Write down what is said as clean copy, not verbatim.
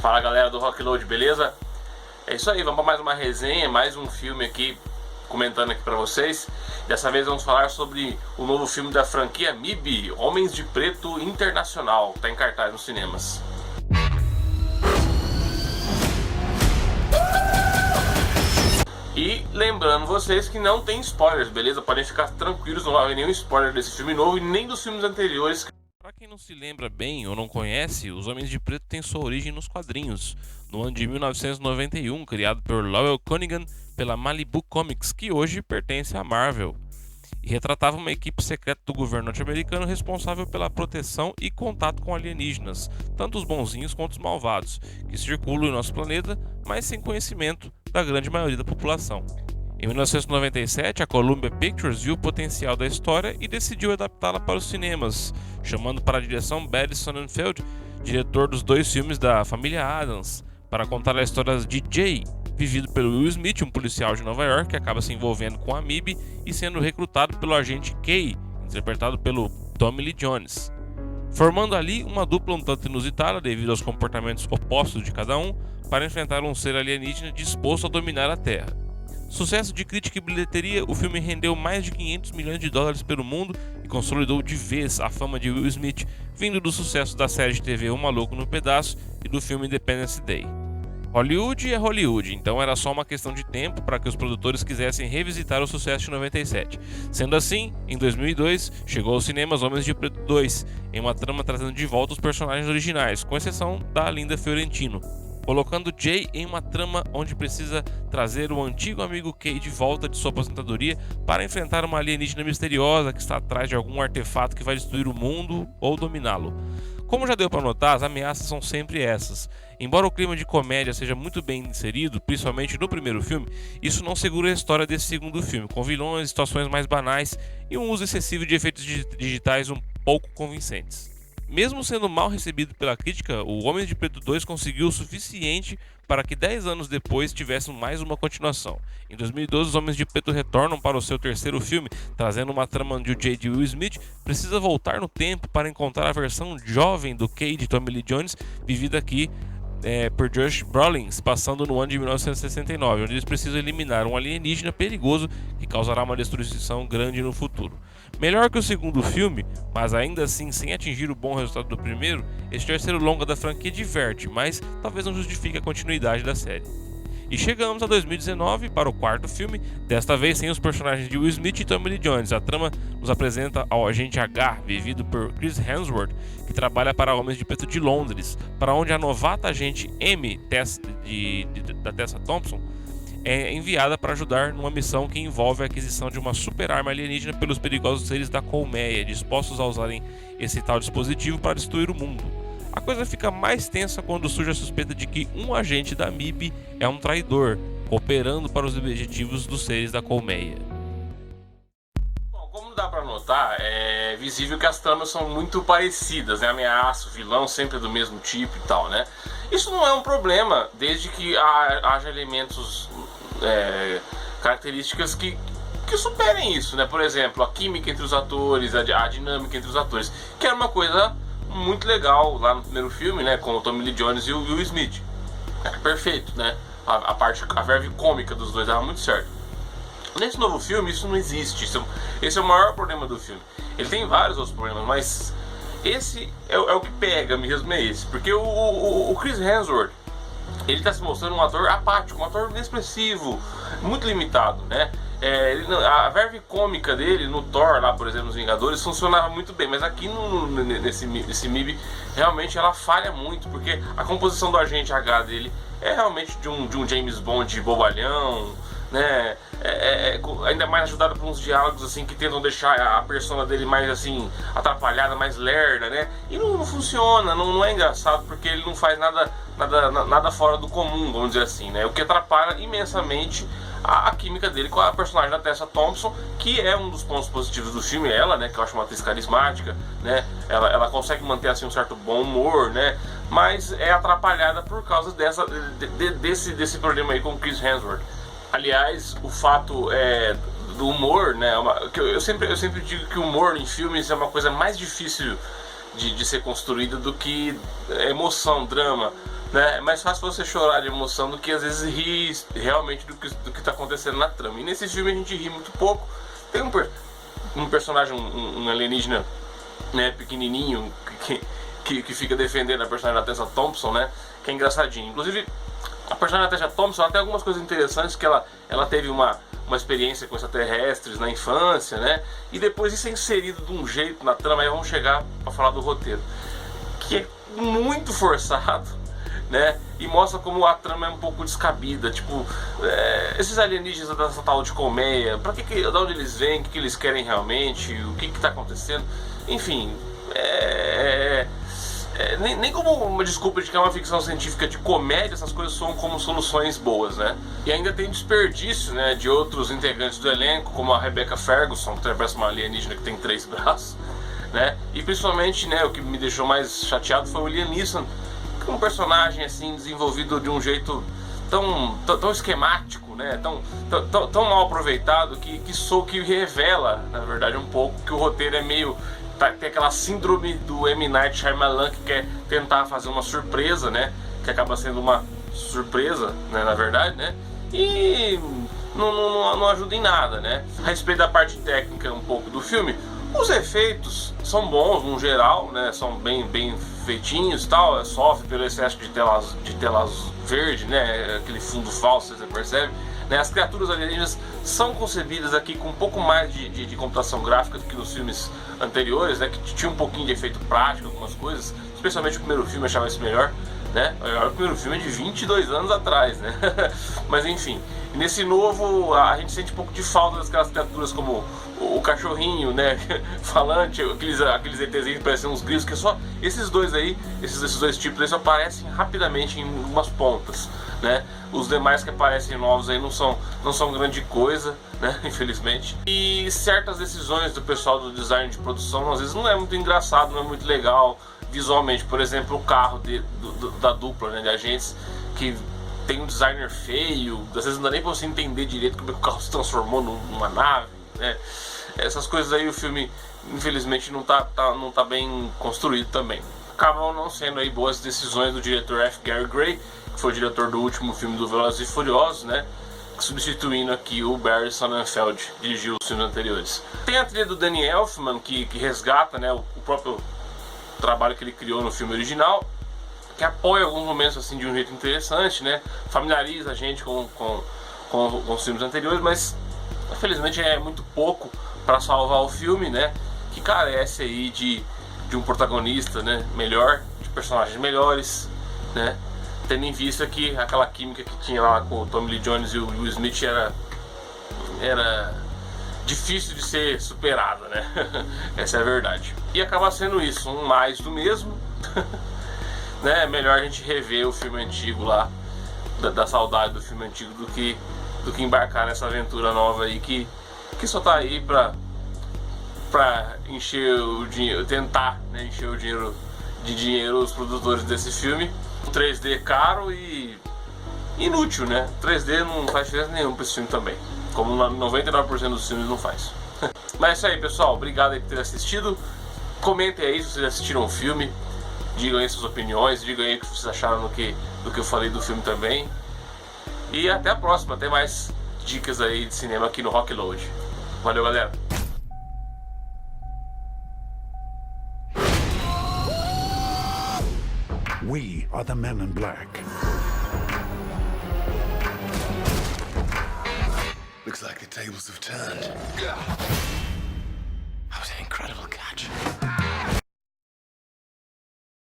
Fala galera do Rockload, beleza? É isso aí, vamos para mais uma resenha, mais um filme aqui, comentando aqui para vocês. Dessa vez vamos falar sobre o novo filme da franquia MIB, Homens de Preto Internacional, tá em cartaz nos cinemas. E lembrando vocês que não tem spoilers, beleza? Podem ficar tranquilos, não vai haver nenhum spoiler desse filme novo e nem dos filmes anteriores. Para quem não se lembra bem ou não conhece, Os Homens de Preto têm sua origem nos quadrinhos, no ano de 1991, criado por Lowell Cunningham pela Malibu Comics, que hoje pertence à Marvel, e retratava uma equipe secreta do governo norte-americano responsável pela proteção e contato com alienígenas, tanto os bonzinhos quanto os malvados, que circulam em nosso planeta, mas sem conhecimento da grande maioria da população. Em 1997, a Columbia Pictures viu o potencial da história e decidiu adaptá-la para os cinemas, chamando para a direção Barry Sonnenfeld, diretor dos dois filmes da família Addams, para contar a história de Jay, vivido pelo Will Smith, um policial de Nova York que acaba se envolvendo com a MIB e sendo recrutado pelo agente Kay, interpretado pelo Tommy Lee Jones, formando ali uma dupla um tanto inusitada devido aos comportamentos opostos de cada um para enfrentar um ser alienígena disposto a dominar a Terra. Sucesso de crítica e bilheteria, o filme rendeu mais de 500 milhões de dólares pelo mundo e consolidou de vez a fama de Will Smith, vindo do sucesso da série de TV Um Maluco no Pedaço e do filme Independence Day. Hollywood é Hollywood, então era só uma questão de tempo para que os produtores quisessem revisitar o sucesso de 97. Sendo assim, em 2002, chegou aos cinemas Homens de Preto 2, em uma trama trazendo de volta os personagens originais, com exceção da Linda Fiorentino, colocando Jay em uma trama onde precisa trazer o antigo amigo Kay de volta de sua aposentadoria para enfrentar uma alienígena misteriosa que está atrás de algum artefato que vai destruir o mundo ou dominá-lo. Como já deu para notar, as ameaças são sempre essas. Embora o clima de comédia seja muito bem inserido, principalmente no primeiro filme, isso não segura a história desse segundo filme, com vilões, situações mais banais e um uso excessivo de efeitos digitais um pouco convincentes. Mesmo sendo mal recebido pela crítica, o Homem de Preto 2 conseguiu o suficiente para que 10 anos depois tivéssemos mais uma continuação. Em 2012, os Homens de Preto retornam para o seu terceiro filme, trazendo uma trama onde o Jay de Will Smith precisa voltar no tempo para encontrar a versão jovem do Kay de Tommy Lee Jones, vivida aqui por Josh Brolin, passando no ano de 1969, onde eles precisam eliminar um alienígena perigoso que causará uma destruição grande no futuro. Melhor que o segundo filme, mas ainda assim sem atingir o bom resultado do primeiro, este terceiro longa da franquia diverte, mas talvez não justifique a continuidade da série. E chegamos a 2019 para o quarto filme, desta vez sem os personagens de Will Smith e Tommy Lee Jones. A trama nos apresenta ao agente H, vivido por Chris Hemsworth, que trabalha para Homens de Preto de Londres, para onde a novata agente M, da Tessa Thompson, é enviada para ajudar numa missão que envolve a aquisição de uma super arma alienígena pelos perigosos seres da Colmeia, dispostos a usarem esse tal dispositivo para destruir o mundo. A coisa fica mais tensa quando surge a suspeita de que um agente da MIB é um traidor, cooperando para os objetivos dos seres da Colmeia. Bom, como dá para notar, é visível que as tramas são muito parecidas, né? Ameaça, o vilão sempre é do mesmo tipo e tal, né? Isso não é um problema, desde que haja elementos, características que superem isso, né? Por exemplo, a química entre os atores, a dinâmica entre os atores, que era uma coisa muito legal lá no primeiro filme, né, com o Tommy Lee Jones e o Will Smith. Era perfeito, né? A verve cômica dos dois dava muito certo. Nesse novo filme isso não existe. Esse é o maior problema do filme. Ele tem vários outros problemas, mas esse é o que pega mesmo, é esse. Porque o Chris Hemsworth, ele está se mostrando um ator apático, um ator inexpressivo, muito limitado, né? A verve cômica dele no Thor, lá por exemplo, nos Vingadores, funcionava muito bem, mas aqui nesse MIB realmente ela falha muito, porque a composição do agente H dele é realmente de um James Bond bobalhão, né? Ainda mais ajudado por uns diálogos assim que tentam deixar a persona dele mais assim atrapalhada, mais lerda, né? E não funciona, não é engraçado, porque ele não faz nada fora do comum, vamos dizer assim, né? O que atrapalha imensamente a química dele com a personagem da Tessa Thompson, que é um dos pontos positivos do filme, ela, né, que eu acho uma atriz carismática, né, ela consegue manter assim um certo bom humor, né, mas é atrapalhada por causa desse problema aí com o Chris Hemsworth. Aliás, o fato do humor, né, eu sempre digo que o humor em filmes é uma coisa mais difícil de ser construída do que emoção, drama, né? É mais fácil você chorar de emoção do que às vezes rir realmente do que está acontecendo na trama. E nesse filme a gente ri muito pouco. Tem um personagem, um alienígena, né, pequenininho, que fica defendendo a personagem da Tessa Thompson, né, que é engraçadinho. Inclusive, a personagem da Tessa Thompson, ela tem algumas coisas interessantes, que ela teve uma experiência com extraterrestres na infância, né, e depois isso é inserido de um jeito na trama. Aí vamos chegar para falar do roteiro, que é muito forçado, né, e mostra como a trama é um pouco descabida. Tipo, esses alienígenas dessa tal de colmeia, de onde eles vêm, o que eles querem realmente, o que está acontecendo, enfim, nem como uma desculpa de que é uma ficção científica de comédia, essas coisas são como soluções boas, né? E ainda tem desperdício, né, de outros integrantes do elenco, como a Rebecca Ferguson, que parece uma alienígena que tem 3 braços, né? E principalmente, né, o que me deixou mais chateado foi o Liam Neeson, que é um personagem assim desenvolvido de um jeito tão esquemático, né? Tão mal aproveitado que revela, na verdade, um pouco que o roteiro é meio... tem aquela síndrome do M. Night Shyamalan, que quer tentar fazer uma surpresa, né? Que acaba sendo uma surpresa, né, na verdade, né? E não ajuda em nada, né? A respeito da parte técnica um pouco do filme, os efeitos são bons no geral, né? São bem feitinhos e tal. Sofre pelo excesso de telas verde, né? Aquele fundo falso, você percebe, né? As criaturas alienígenas são concebidas aqui com um pouco mais de computação gráfica do que nos filmes anteriores, né? Que tinha um pouquinho de efeito prático, algumas coisas, especialmente o primeiro filme eu achava isso melhor, né? O primeiro filme é de 22 anos atrás, né? Mas enfim, nesse novo a gente sente um pouco de falta daquelas criaturas como o cachorrinho, né? Falante, aqueles ETzinhos que parecem uns grilos, que é só esses dois aí, esses dois tipos aí só aparecem rapidamente em umas pontas, né? Os demais que aparecem novos aí não são grande coisa, né? Infelizmente. E certas decisões do pessoal do design de produção às vezes não é muito engraçado, não é muito legal visualmente. Por exemplo, o carro da dupla, né, de agentes, que tem um designer feio, às vezes não dá nem pra você entender direito como é que o carro se transformou numa nave, né? Essas coisas aí o filme infelizmente não tá bem construído também. Acabam não sendo aí boas decisões do diretor F. Gary Gray, que foi o diretor do último filme do Velozes e Furiosos, né? Substituindo aqui o Barry Sonnenfeld, que dirigiu os filmes anteriores. Tem a trilha do Danny Elfman, que resgata, né, o próprio trabalho que ele criou no filme original, que apoia alguns momentos assim de um jeito interessante, né? Familiariza a gente com os filmes anteriores, mas infelizmente é muito pouco para salvar o filme, né? Que carece aí de um protagonista, né, melhor, de personagens melhores, né? Tendo em vista que aquela química que tinha lá com o Tommy Lee Jones e o Will Smith era difícil de ser superada, né? Essa é a verdade. E acaba sendo isso, um mais do mesmo. Né? É melhor a gente rever o filme antigo lá, da saudade do filme antigo, do que embarcar nessa aventura nova aí que só tá aí pra encher o dinheiro, tentar, né, encher o dinheiro os produtores desse filme. 3D caro e inútil, né? 3D não faz diferença nenhuma pra esse filme também, como 99% dos filmes não faz. Mas é isso aí, pessoal, obrigado aí por ter assistido. Comentem aí se vocês assistiram o filme, digam aí suas opiniões, digam aí o que vocês acharam do que eu falei do filme também. E até a próxima, tem mais dicas aí de cinema aqui no Rock Load. Valeu, galera! We are the Men in Black. Looks like the tables have turned. That was an incredible